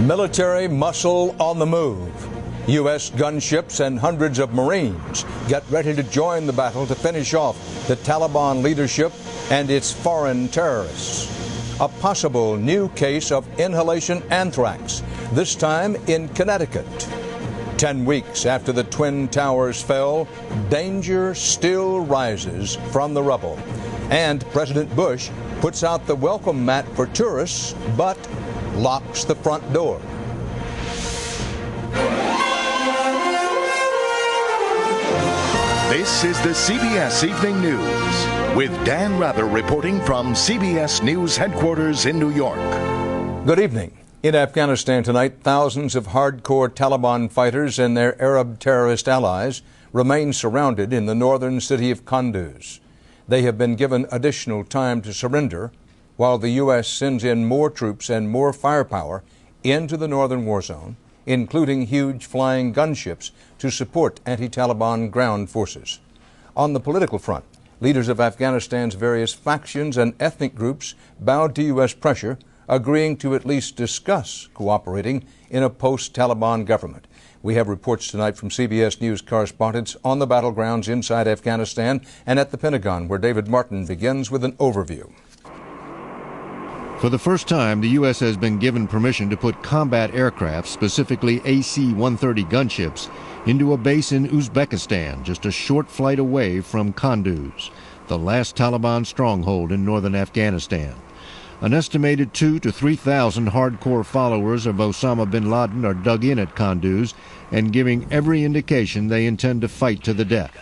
Military muscle on the move. U.S. gunships and hundreds of Marines get ready to join the battle to finish off the Taliban leadership and its foreign terrorists. A possible new case of inhalation anthrax, this time in Connecticut. 10 weeks after the Twin Towers fell, danger still rises from the rubble. And President Bush puts out the welcome mat for tourists, but locks the front door. This is the CBS Evening News, with Dan Rather reporting from CBS News headquarters in New York. Good evening. In Afghanistan tonight, thousands of hardcore Taliban fighters and their Arab terrorist allies remain surrounded in the northern city of Kunduz. They have been given additional time to surrender, while the U.S. sends in more troops and more firepower into the northern war zone, including huge flying gunships to support anti-Taliban ground forces. On the political front, leaders of Afghanistan's various factions and ethnic groups bowed to U.S. pressure, agreeing to at least discuss cooperating in a post-Taliban government. We have reports tonight from CBS News correspondents on the battlegrounds inside Afghanistan and at the Pentagon, where David Martin begins with an overview. For the first time, the U.S. has been given permission to put combat aircraft, specifically AC-130 gunships, into a base in Uzbekistan, just a short flight away from Kunduz, the last Taliban stronghold in northern Afghanistan. An estimated 2,000 to 3,000 hardcore followers of Osama bin Laden are dug in at Kunduz and giving every indication they intend to fight to the death.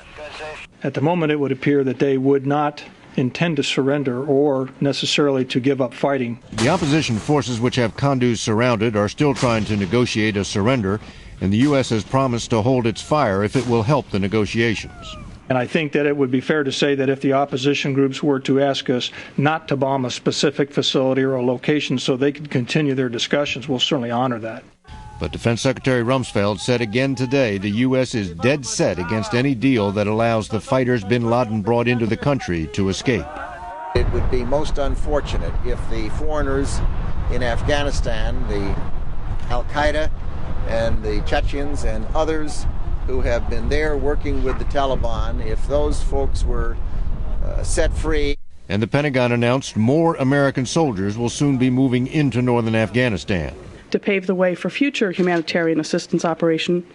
At the moment, it would appear that they would not intend to surrender or necessarily to give up fighting. The opposition forces which have Kunduz surrounded are still trying to negotiate a surrender, and the U.S. has promised to hold its fire if it will help the negotiations. And I think that it would be fair to say that if the opposition groups were to ask us not to bomb a specific facility or a location so they could continue their discussions, we'll certainly honor that. But Defense Secretary Rumsfeld said again today the U.S. is dead set against any deal that allows the fighters bin Laden brought into the country to escape. It would be most unfortunate if the foreigners in Afghanistan, the Al-Qaeda and the Chechens and others who have been there working with the Taliban, if those folks were set free. And the Pentagon announced more American soldiers will soon be moving into northern Afghanistan to pave the way for future humanitarian assistance operation.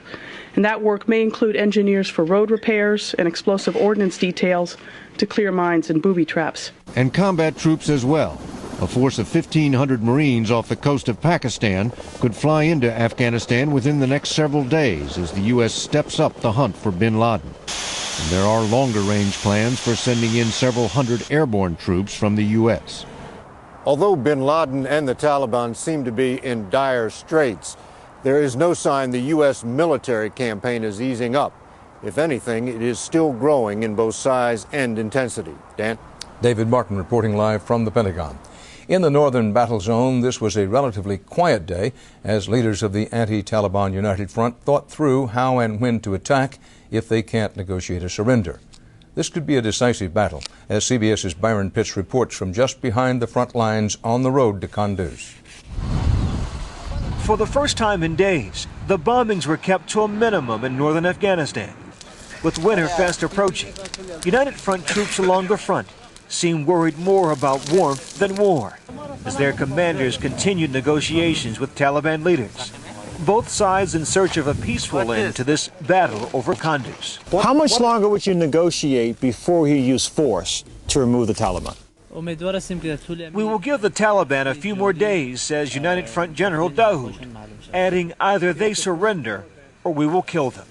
And that work may include engineers for road repairs and explosive ordnance details to clear mines and booby traps. And combat troops as well. A force of 1,500 Marines off the coast of Pakistan could fly into Afghanistan within the next several days as the U.S. steps up the hunt for bin Laden. And there are longer-range plans for sending in several hundred airborne troops from the U.S. Although bin Laden and the Taliban seem to be in dire straits, there is no sign the U.S. military campaign is easing up. If anything, it is still growing in both size and intensity. Dan? David Martin reporting live from the Pentagon. In the northern battle zone, this was a relatively quiet day as leaders of the anti-Taliban United Front thought through how and when to attack if they can't negotiate a surrender. This could be a decisive battle, as CBS's Byron Pitts reports from just behind the front lines on the road to Kunduz. For the first time in days, the bombings were kept to a minimum in northern Afghanistan. With winter fast approaching, United Front troops along the front seem worried more about warmth than war, as their commanders continued negotiations with Taliban leaders. Both sides in search of a peaceful end to this battle over Kunduz. How much longer would you negotiate before you use force to remove the Taliban? We will give the Taliban a few more days, says United Front General Dawood, adding either they surrender or we will kill them.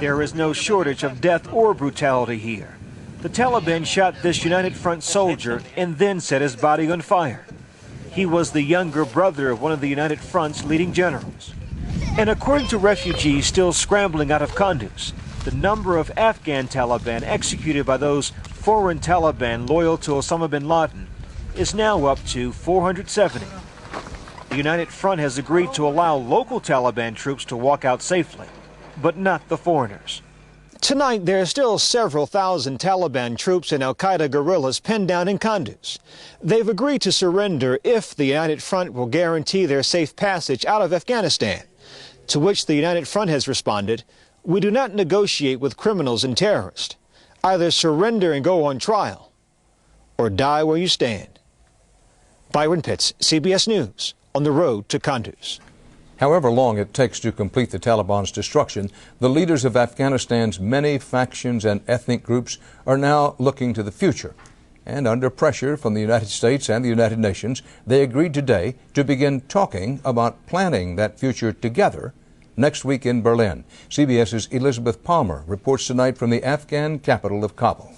There is no shortage of death or brutality here. The Taliban shot this United Front soldier and then set his body on fire. He was the younger brother of one of the United Front's leading generals. And according to refugees still scrambling out of Kunduz, the number of Afghan Taliban executed by those foreign Taliban loyal to Osama bin Laden is now up to 470. The United Front has agreed to allow local Taliban troops to walk out safely, but not the foreigners. Tonight, there are still several thousand Taliban troops and al-Qaeda guerrillas pinned down in Kunduz. They've agreed to surrender if the United Front will guarantee their safe passage out of Afghanistan. To which the United Front has responded, "We do not negotiate with criminals and terrorists. Either surrender and go on trial, or die where you stand." Byron Pitts, CBS News, on the road to Kunduz. However long it takes to complete the Taliban's destruction, the leaders of Afghanistan's many factions and ethnic groups are now looking to the future. And under pressure from the United States and the United Nations, they agreed today to begin talking about planning that future together next week in Berlin. CBS's Elizabeth Palmer reports tonight from the Afghan capital of Kabul.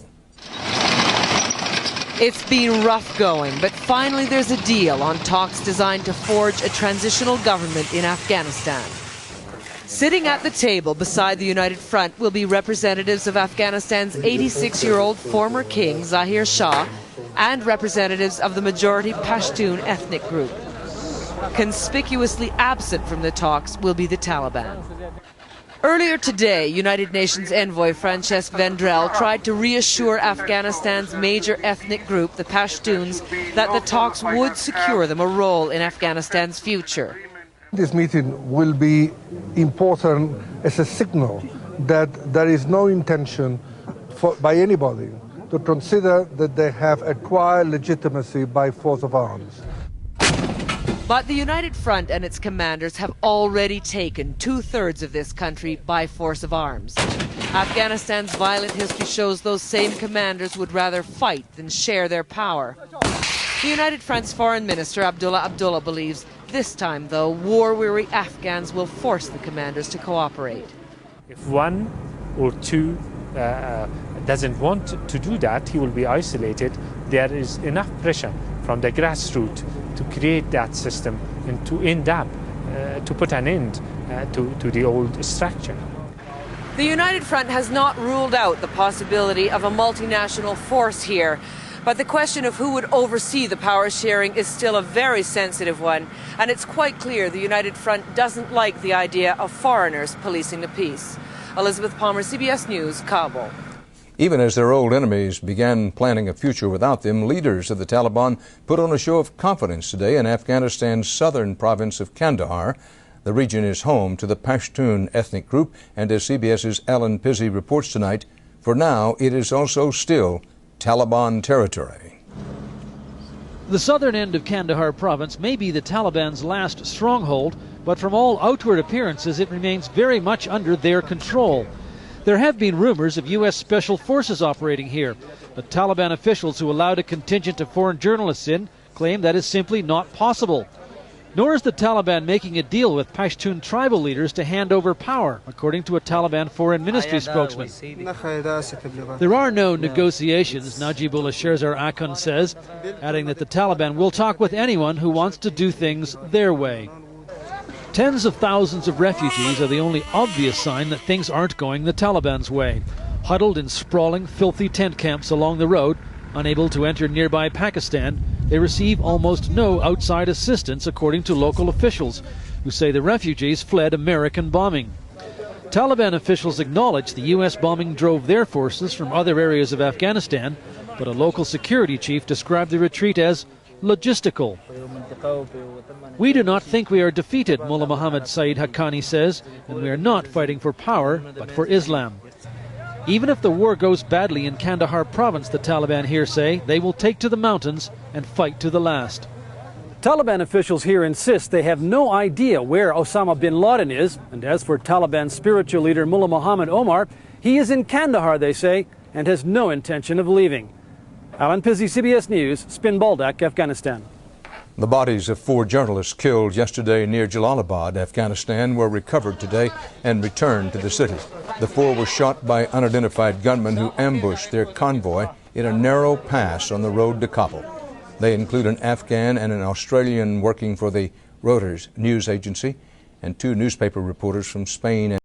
It's been rough going, but finally there's a deal on talks designed to forge a transitional government in Afghanistan. Sitting at the table beside the United Front will be representatives of Afghanistan's 86-year-old former king, Zahir Shah, and representatives of the majority Pashtun ethnic group. Conspicuously absent from the talks will be the Taliban. Earlier today, United Nations envoy Francesc Vendrell tried to reassure Afghanistan's major ethnic group, the Pashtuns, that the talks would secure them a role in Afghanistan's future. This meeting will be important as a signal that there is no intention by anybody to consider that they have acquired legitimacy by force of arms. But the United Front and its commanders have already taken 2/3 of this country by force of arms. Afghanistan's violent history shows those same commanders would rather fight than share their power. The United Front's foreign minister, Abdullah believes this time, though, war-weary Afghans will force the commanders to cooperate. If one or two doesn't want to do that, he will be isolated. There is enough pressure from the grassroots to create that system and to end up, to put an end to the old structure. The United Front has not ruled out the possibility of a multinational force here, but the question of who would oversee the power sharing is still a very sensitive one, and it's quite clear the United Front doesn't like the idea of foreigners policing the peace. Elizabeth Palmer, CBS News, Kabul. Even as their old enemies began planning a future without them, leaders of the Taliban put on a show of confidence today in Afghanistan's southern province of Kandahar. The region is home to the Pashtun ethnic group, and as CBS's Ellen Pizzey reports tonight, for now it is also still Taliban territory. The southern end of Kandahar province may be the Taliban's last stronghold, but from all outward appearances it remains very much under their control. There have been rumors of U.S. Special Forces operating here, but Taliban officials who allowed a contingent of foreign journalists in claim that is simply not possible. Nor is the Taliban making a deal with Pashtun tribal leaders to hand over power, according to a Taliban foreign ministry spokesman. There are no negotiations, Najibullah Sherzar Akhund says, adding that the Taliban will talk with anyone who wants to do things their way. Tens of thousands of refugees are the only obvious sign that things aren't going the Taliban's way. Huddled in sprawling, filthy tent camps along the road, unable to enter nearby Pakistan, they receive almost no outside assistance, according to local officials, who say the refugees fled American bombing. Taliban officials acknowledge the U.S. bombing drove their forces from other areas of Afghanistan, but a local security chief described the retreat as logistical. We do not think we are defeated, Mullah Muhammad Saeed Haqqani says, and we are not fighting for power, but for Islam. Even if the war goes badly in Kandahar province, the Taliban here say, they will take to the mountains and fight to the last. Taliban officials here insist they have no idea where Osama bin Laden is, and as for Taliban spiritual leader Mullah Muhammad Omar, he is in Kandahar, they say, and has no intention of leaving. Alan Pizzey, CBS News, Spin Baldak, Afghanistan. The bodies of 4 journalists killed yesterday near Jalalabad, Afghanistan, were recovered today and returned to the city. The 4 were shot by unidentified gunmen who ambushed their convoy in a narrow pass on the road to Kabul. They include an Afghan and an Australian working for the Reuters news agency and 2 newspaper reporters from Spain and